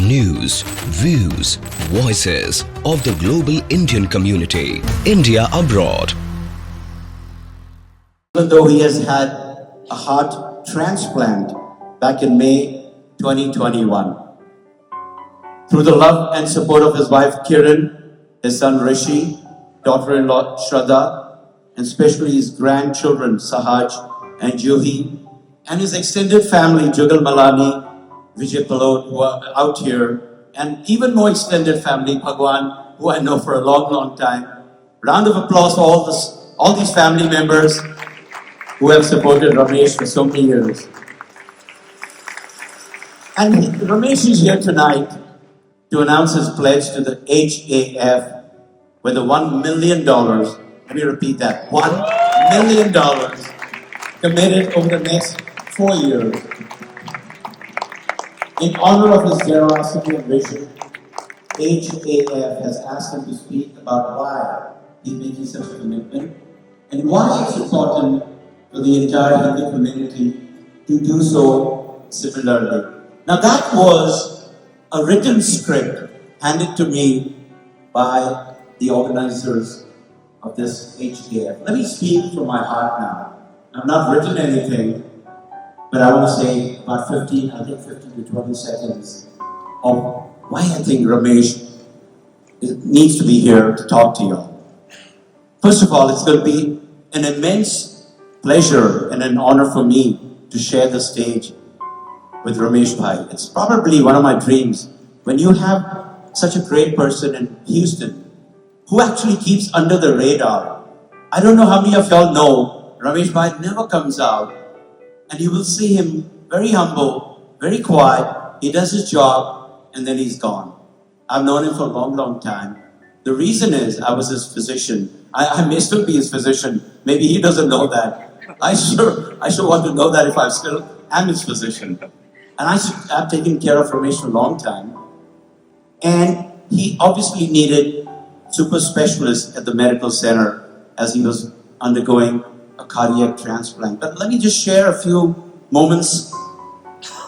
news, views, voices of the global Indian community. India abroad. Even though he has had a heart transplant back in May 2021. Through the love and support of his wife Kiran, his son Rishi, daughter-in-law Shraddha, and especially his grandchildren Sahaj and Juhi, and his extended family Jugal Malani, Vijay Palod, who are out here, and even more extended family, Bhagwan, who I know for a long, long time. Round of applause for all these family members who have supported Ramesh for so many years. And Ramesh is here tonight to announce his pledge to the HAF with the $1 million, let me repeat that, $1 million committed over the next 4 years. In honor of his generosity and vision, HAF has asked him to speak about why he's making such a commitment and why it's important for the entire Hindu community to do so similarly. Now that was a written script handed to me by the organizers of this HAF. Let me speak from my heart now. I've not written anything, but I want to say about 15 to 20 seconds of why I think Ramesh needs to be here to talk to you all. First of all, it's going to be an immense pleasure and an honor for me to share the stage with Ramesh Bhai. It's probably one of my dreams when you have such a great person in Houston who actually keeps under the radar. I don't know how many of y'all know Ramesh Bhai never comes out, and you will see him very humble, very quiet. He does his job and then he's gone. I've known him for a long, long time. The reason is I was his physician. I may still be his physician. Maybe he doesn't know that. I sure want to know that if I still am his physician. And I've taken care of Ramesh for a long time. And he obviously needed super specialists at the medical center as he was undergoing a cardiac transplant. But let me just share a few moments.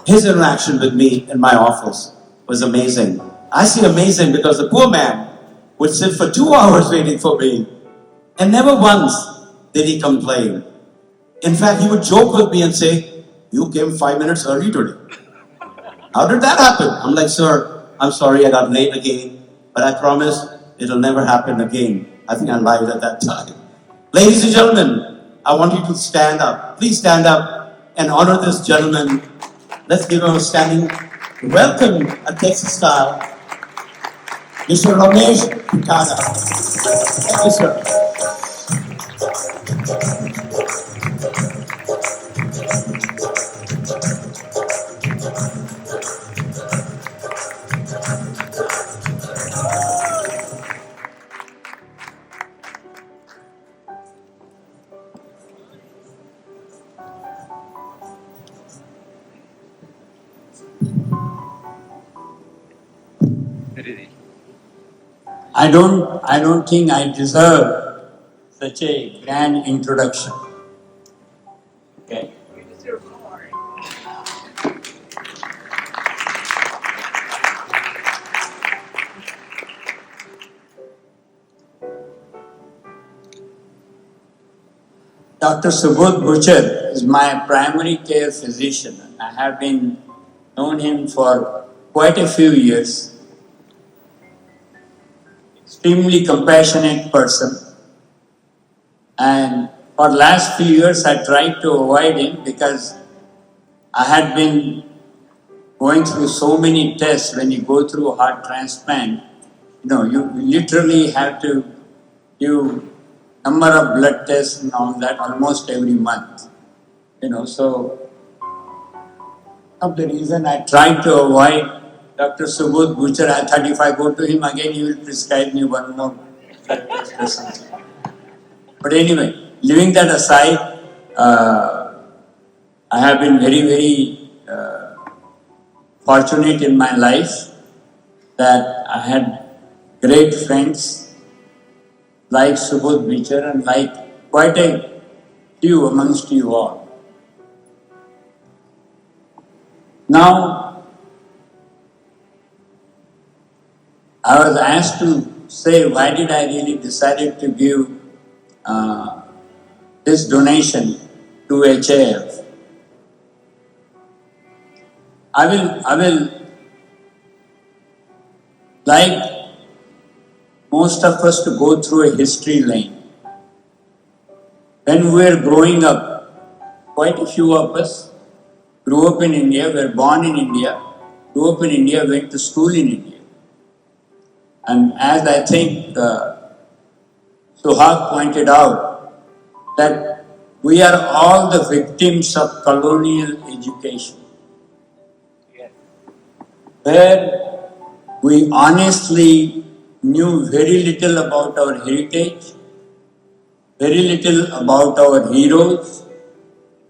His interaction with me in my office was amazing. I say amazing because the poor man would sit for 2 hours waiting for me, and never once did he complain. In fact, he would joke with me and say, "You came 5 minutes early today. How did that happen?" I'm like, "Sir, I'm sorry I got late again, but I promise it'll never happen again." I think I lied at that time. Ladies and gentlemen, I want you to stand up. Please stand up and honor this gentleman. Let's give him a standing welcome, a Texas style. Mr. Ramesh Bhutada. Thank you, sir. I don't think I deserve such a grand introduction. Okay. You deserve more. Dr. Subodh Butcher is my primary care physician. I have been known him for quite a few years. Extremely compassionate person, and for last few years I tried to avoid him because I had been going through so many tests. When you go through a heart transplant, you literally have to do number of blood tests and all that almost every month. So of the reason I tried to avoid Dr. Subodh Butcher, I thought if I go to him again, he will prescribe me one more blood test or something. But anyway, leaving that aside, I have been very, very fortunate in my life that I had great friends like Subodh Butcher and like quite a few amongst you all. Now, I was asked to say why did I really decided to give this donation to HAF. I will like most of us to go through a history lane. When we were growing up, quite a few of us grew up in India, were born in India, grew up in India, went to school in India. And as I think Suhag pointed out, that we are all the victims of colonial education, where we honestly knew very little about our heritage, very little about our heroes,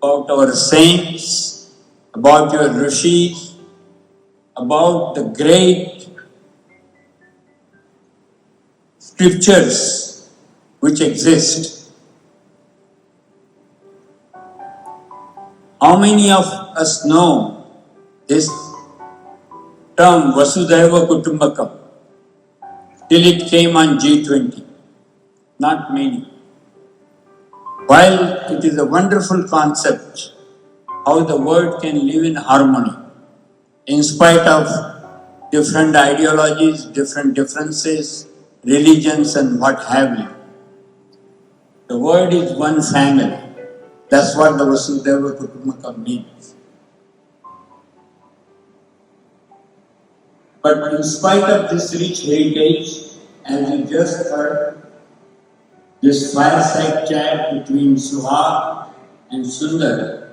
about our saints, about your rishis, about the great scriptures which exist. How many of us know this term Vasudhaiva Kutumbakam till it came on G20? Not many. While it is a wonderful concept, how the world can live in harmony in spite of different ideologies, different differences, religions and what have you. The word is one family. That's what the Vasudhaiva Kutumbakam means. But in spite of this rich heritage, as you just heard, this fireside chat between Suhag and Sundar,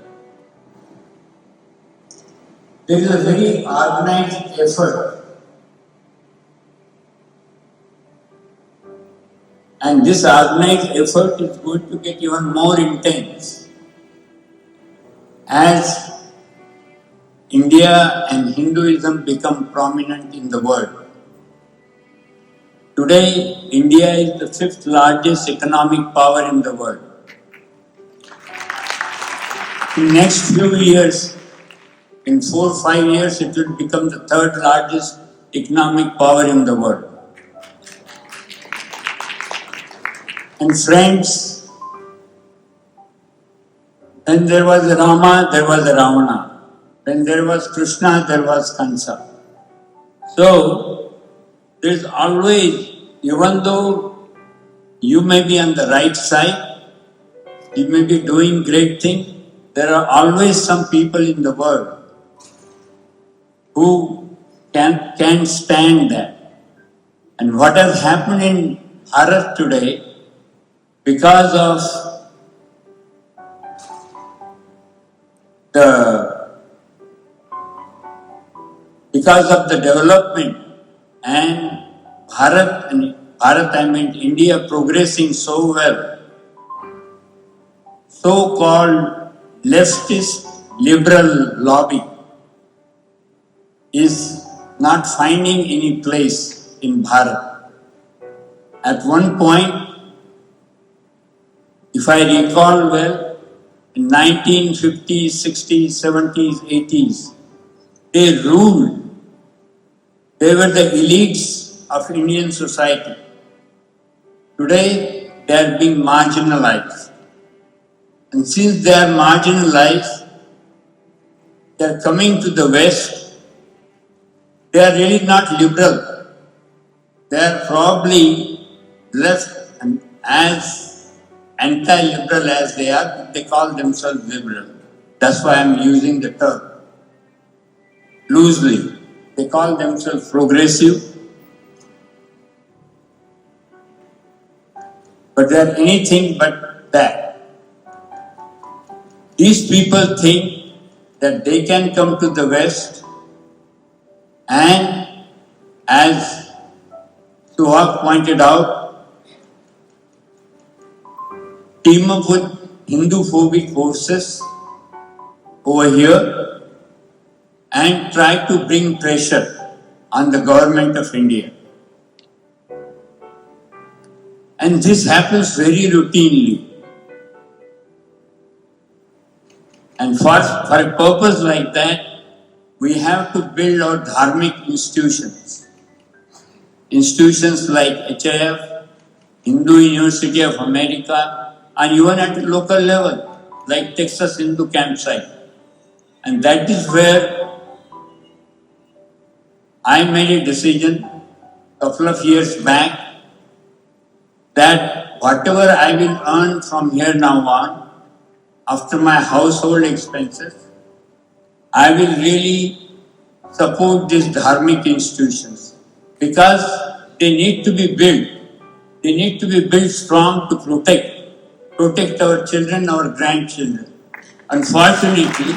there is a very organized effort. And this organized effort is going to get even more intense as India and Hinduism become prominent in the world. Today, India is the fifth largest economic power in the world. In next few years, in 4 or 5 years, it will become the third largest economic power in the world. And friends, when there was Rama, there was Ravana. When there was Krishna, there was Kansa. So, there is always, even though you may be on the right side, you may be doing great things, there are always some people in the world who can't stand that. And what has happened in Bharat today, because of the development and Bharat, I mean India progressing so well, so-called leftist liberal lobby is not finding any place in Bharat. At one point, if I recall well, in 1950s, 60s, 70s, 80s, they ruled. They were the elites of Indian society. Today, they are being marginalized. And since they are marginalized, they are coming to the West. They are really not liberal. They are probably left and as anti-liberal as they are, they call themselves liberal. That's why I'm using the term loosely. They call themselves progressive, but they are anything but that. These people think that they can come to the West and, as Suhag pointed out, team up with Hindu-phobic forces over here and try to bring pressure on the government of India. And this happens very routinely. And for a purpose like that, we have to build our dharmic institutions. institutions like HIF, Hindu University of America, and even at the local level, like Texas Hindu Campsite. And that is where I made a decision a couple of years back that whatever I will earn from here now on, after my household expenses, I will really support these dharmic institutions because they need to be built. They need to be built strong to protect our children, our grandchildren. Unfortunately,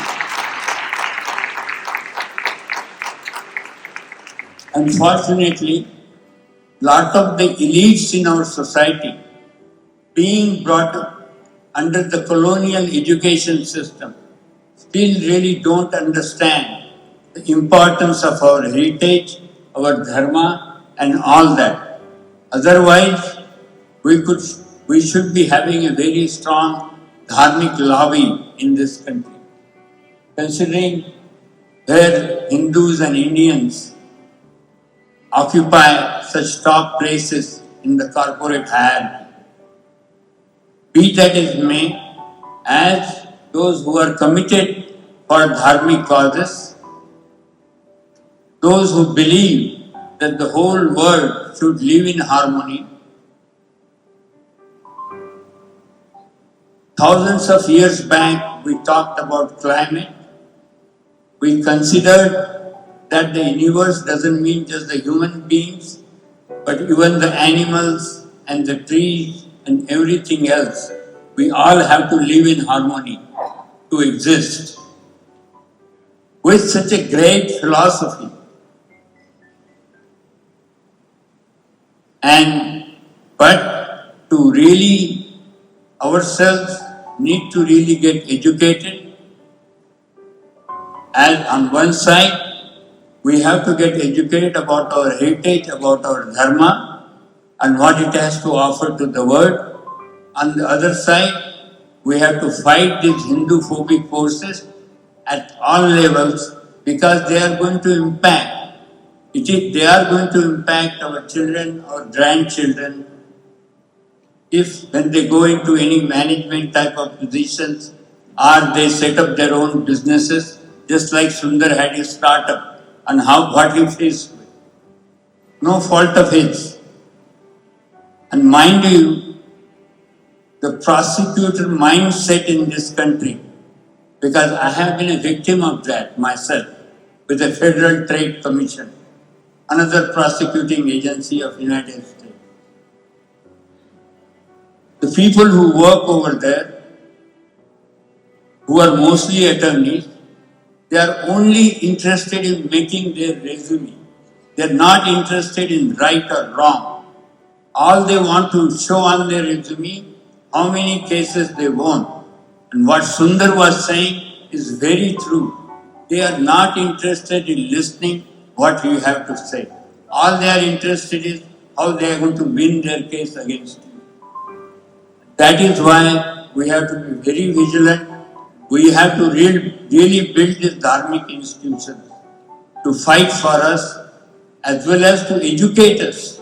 lot of the elites in our society being brought up under the colonial education system still really don't understand the importance of our heritage, our dharma, and all that. Otherwise, we should be having a very strong dharmic lobby in this country. Considering where Hindus and Indians occupy such top places in the corporate hierarchy. Be that as may, as those who are committed for dharmic causes, those who believe that the whole world should live in harmony, thousands of years back we talked about climate. We considered that the universe doesn't mean just the human beings, but even the animals and the trees and everything else. We all have to live in harmony to exist. With such a great philosophy, but to really ourselves need to really get educated. As on one side, we have to get educated about our heritage, about our dharma, and what it has to offer to the world. On the other side, we have to fight these Hindu-phobic forces at all levels because they are going to impact. They are going to impact our children, our grandchildren, if when they go into any management type of positions or they set up their own businesses, just like Sundar had his startup, and what he faced with. No fault of his. And mind you, the prosecutor mindset in this country, because I have been a victim of that myself with the Federal Trade Commission, another prosecuting agency of United States. The people who work over there, who are mostly attorneys, they are only interested in making their resume. They are not interested in right or wrong. All they want to show on their resume how many cases they won. And what Sundar was saying is very true. They are not interested in listening what you have to say. All they are interested in is how they are going to win their case against you. That is why we have to be very vigilant. We have to really build these dharmic institutions to fight for us as well as to educate us.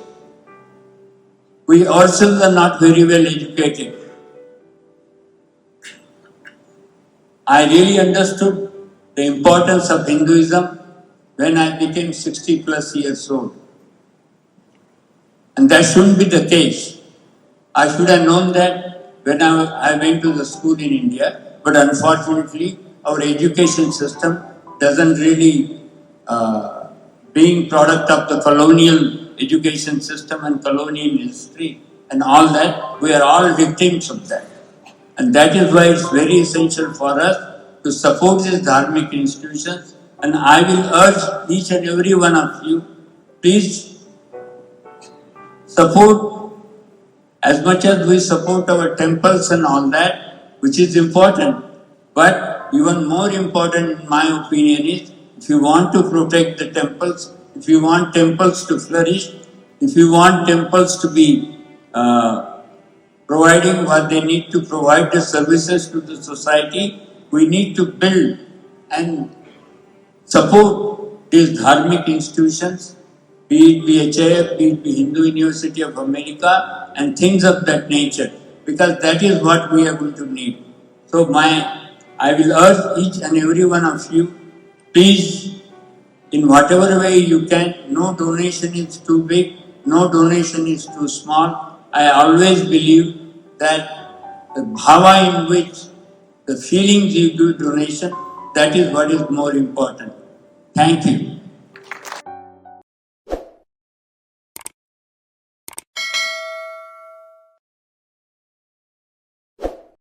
We ourselves are not very well educated. I really understood the importance of Hinduism when I became 60 plus years old. And that shouldn't be the case. I should have known that when I went to the school in India, but unfortunately our education system doesn't really, being product of the colonial education system and colonial history and all that, we are all victims of that. And that is why it's very essential for us to support these dharmic institutions. And I will urge each and every one of you, please support as much as we support our temples and all that, which is important. But even more important in my opinion is, if you want to protect the temples, if you want temples to flourish, if you want temples to be providing what they need to provide the services to the society, we need to build and support these dharmic institutions be it BHF, be it Hindu University of America, and things of that nature, because that is what we are going to need. So I will urge each and every one of you, please, in whatever way you can, no donation is too big, no donation is too small. I always believe that the bhava in which the feelings you do donation, that is what is more important. Thank you.